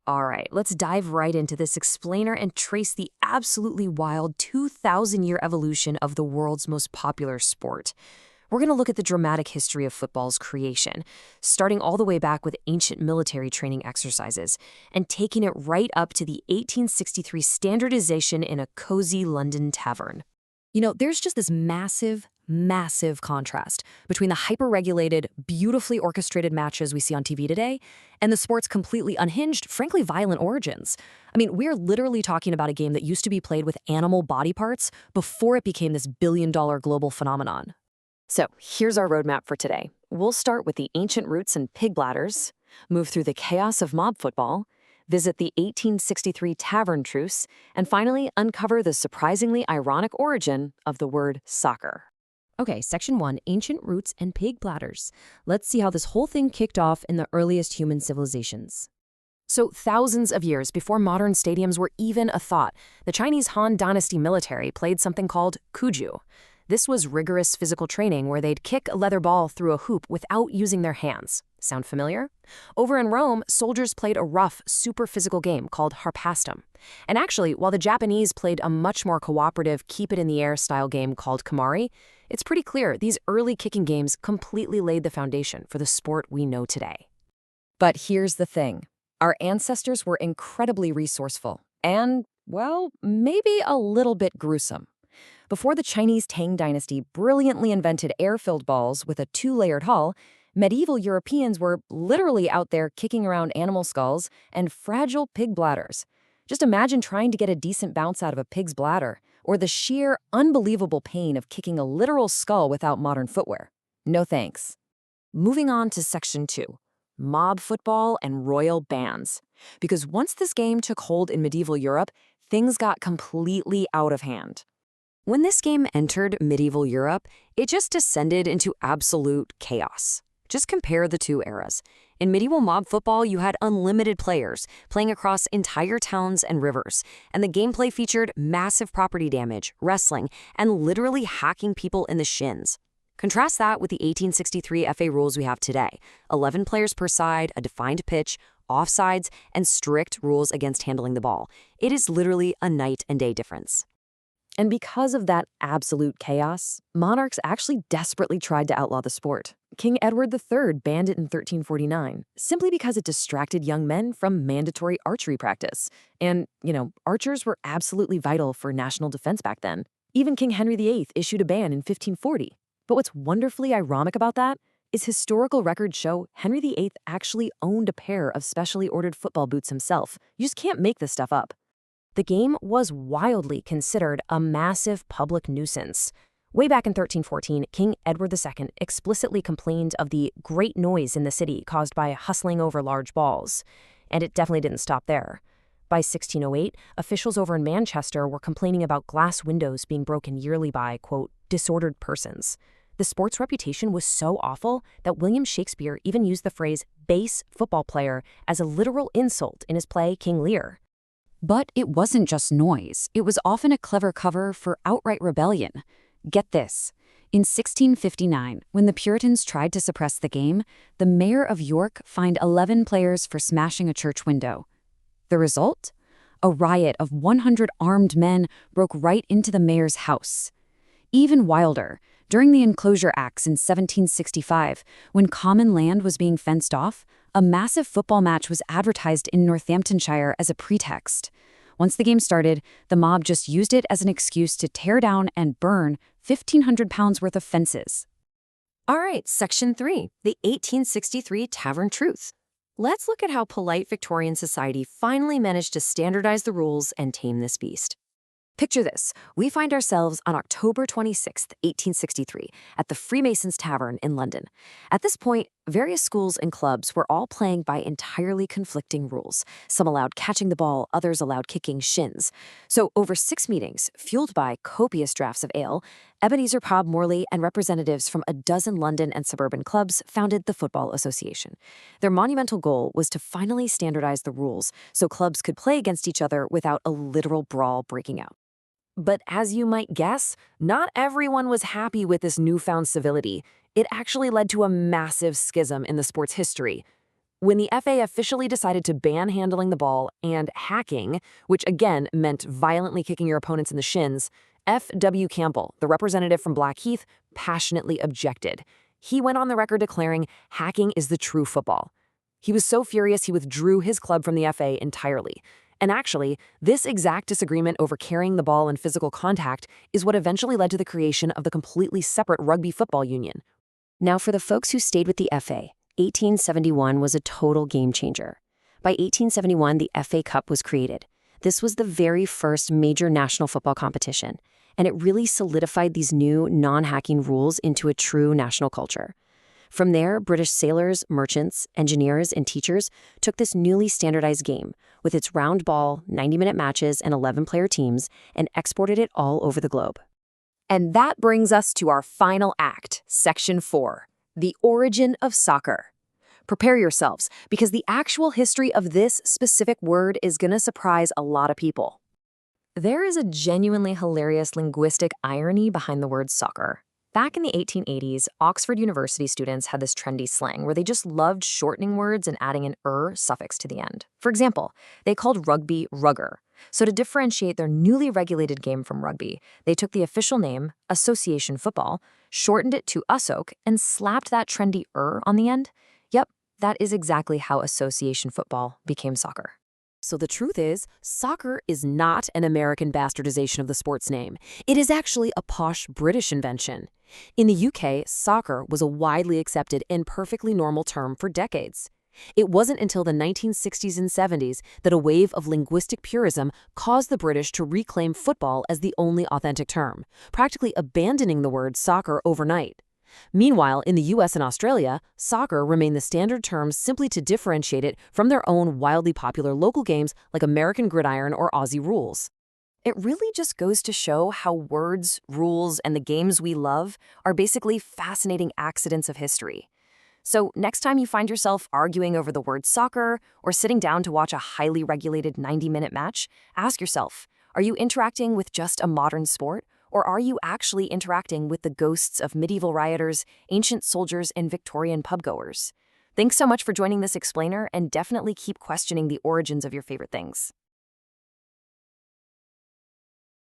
All right, let's dive right into this explainer and trace the absolutely wild 2,000-year evolution of the world's most popular sport. We're going to look at the dramatic history of football's creation, starting all the way back with ancient military training exercises and taking it right up to the 1863 standardization in a cozy London tavern. There's just this massive contrast between the hyper-regulated, beautifully orchestrated matches we see on TV today and the sport's completely unhinged, frankly violent origins. We're literally talking about a game that used to be played with animal body parts before it became this billion-dollar global phenomenon. So here's our roadmap for today. We'll start with the ancient roots and pig bladders, move through the chaos of mob football, visit the 1863 Tavern Truce, and finally uncover the surprisingly ironic origin of the word soccer. Okay, Section 1, Ancient Roots and Pig Bladders. Let's see how this whole thing kicked off in the earliest human civilizations. So thousands of years before modern stadiums were even a thought, the Chinese Han Dynasty military played something called cuju. This was rigorous physical training where they'd kick a leather ball through a hoop without using their hands. Sound familiar? Over in Rome, soldiers played a rough, super physical game called harpastum. And actually, while the Japanese played a much more cooperative, keep-it-in-the-air style game called kemari, it's pretty clear these early kicking games completely laid the foundation for the sport we know today. But here's the thing. Our ancestors were incredibly resourceful and, well, maybe a little bit gruesome. Before the Chinese Tang Dynasty brilliantly invented air-filled balls with a two-layered hull, medieval Europeans were literally out there kicking around animal skulls and fragile pig bladders. Just imagine trying to get a decent bounce out of a pig's bladder, or the sheer, unbelievable pain of kicking a literal skull without modern footwear. No thanks. Moving on to Section 2, mob football and royal bands. Because once this game took hold in medieval Europe, things got completely out of hand. When this game entered medieval Europe, it just descended into absolute chaos. Just compare the two eras. In medieval mob football, you had unlimited players playing across entire towns and rivers, and the gameplay featured massive property damage, wrestling, and literally hacking people in the shins. Contrast that with the 1863 FA rules we have today: 11 players per side, a defined pitch, offsides, and strict rules against handling the ball. It is literally a night and day difference. And because of that absolute chaos, monarchs actually desperately tried to outlaw the sport. King Edward III banned it in 1349, simply because it distracted young men from mandatory archery practice. And, archers were absolutely vital for national defense back then. Even King Henry VIII issued a ban in 1540. But what's wonderfully ironic about that is historical records show Henry VIII actually owned a pair of specially ordered football boots himself. You just can't make this stuff up. The game was wildly considered a massive public nuisance. Way back in 1314, King Edward II explicitly complained of the great noise in the city caused by hustling over large balls. And it definitely didn't stop there. By 1608, officials over in Manchester were complaining about glass windows being broken yearly by, quote, disordered persons. The sport's reputation was so awful that William Shakespeare even used the phrase base football player as a literal insult in his play King Lear. But it wasn't just noise. It was often a clever cover for outright rebellion. Get this. In 1659, when the Puritans tried to suppress the game, the mayor of York fined 11 players for smashing a church window. The result? A riot of 100 armed men broke right into the mayor's house. Even wilder, during the Enclosure Acts in 1765, when common land was being fenced off, a massive football match was advertised in Northamptonshire as a pretext. Once the game started, the mob just used it as an excuse to tear down and burn 1,500 pounds worth of fences. All right, Section 3, the 1863 Tavern Truce. Let's look at how polite Victorian society finally managed to standardize the rules and tame this beast. Picture this. We find ourselves on October 26, 1863, at the Freemasons Tavern in London. At this point, various schools and clubs were all playing by entirely conflicting rules. Some allowed catching the ball, others allowed kicking shins. So over 6 meetings, fueled by copious draughts of ale, Ebenezer Cobb Morley and representatives from a dozen London and suburban clubs founded the Football Association. Their monumental goal was to finally standardize the rules so clubs could play against each other without a literal brawl breaking out. But as you might guess, not everyone was happy with this newfound civility. It actually led to a massive schism in the sport's history. When the FA officially decided to ban handling the ball and hacking, which again meant violently kicking your opponents in the shins, F.W. Campbell, the representative from Blackheath, passionately objected. He went on the record declaring hacking is the true football. He was so furious he withdrew his club from the FA entirely. And actually, this exact disagreement over carrying the ball and physical contact is what eventually led to the creation of the completely separate Rugby Football Union. Now, for the folks who stayed with the FA, 1871 was a total game changer. By 1871, the FA Cup was created. This was the very first major national football competition, and it really solidified these new non-hacking rules into a true national culture. From there, British sailors, merchants, engineers, and teachers took this newly standardized game, with its round ball, 90-minute matches, and 11-player teams, and exported it all over the globe. And that brings us to our final act, Section 4, the origin of soccer. Prepare yourselves, because the actual history of this specific word is going to surprise a lot of people. There is a genuinely hilarious linguistic irony behind the word soccer. Back in the 1880s, Oxford University students had this trendy slang where they just loved shortening words and adding an suffix to the end. For example, they called rugby rugger. So to differentiate their newly regulated game from rugby, they took the official name, Association Football, shortened it to USOC, and slapped that trendy on the end. Yep, that is exactly how Association Football became soccer. So the truth is, soccer is not an American bastardization of the sport's name. It is actually a posh British invention. In the UK, soccer was a widely accepted and perfectly normal term for decades. It wasn't until the 1960s and 70s that a wave of linguistic purism caused the British to reclaim football as the only authentic term, practically abandoning the word soccer overnight. Meanwhile, in the US and Australia, soccer remained the standard term simply to differentiate it from their own wildly popular local games like American Gridiron or Aussie Rules. It really just goes to show how words, rules, and the games we love are basically fascinating accidents of history. So next time you find yourself arguing over the word soccer or sitting down to watch a highly regulated 90-minute match, ask yourself, are you interacting with just a modern sport? Or are you actually interacting with the ghosts of medieval rioters, ancient soldiers, and Victorian pubgoers? Thanks so much for joining this explainer, and definitely keep questioning the origins of your favorite things.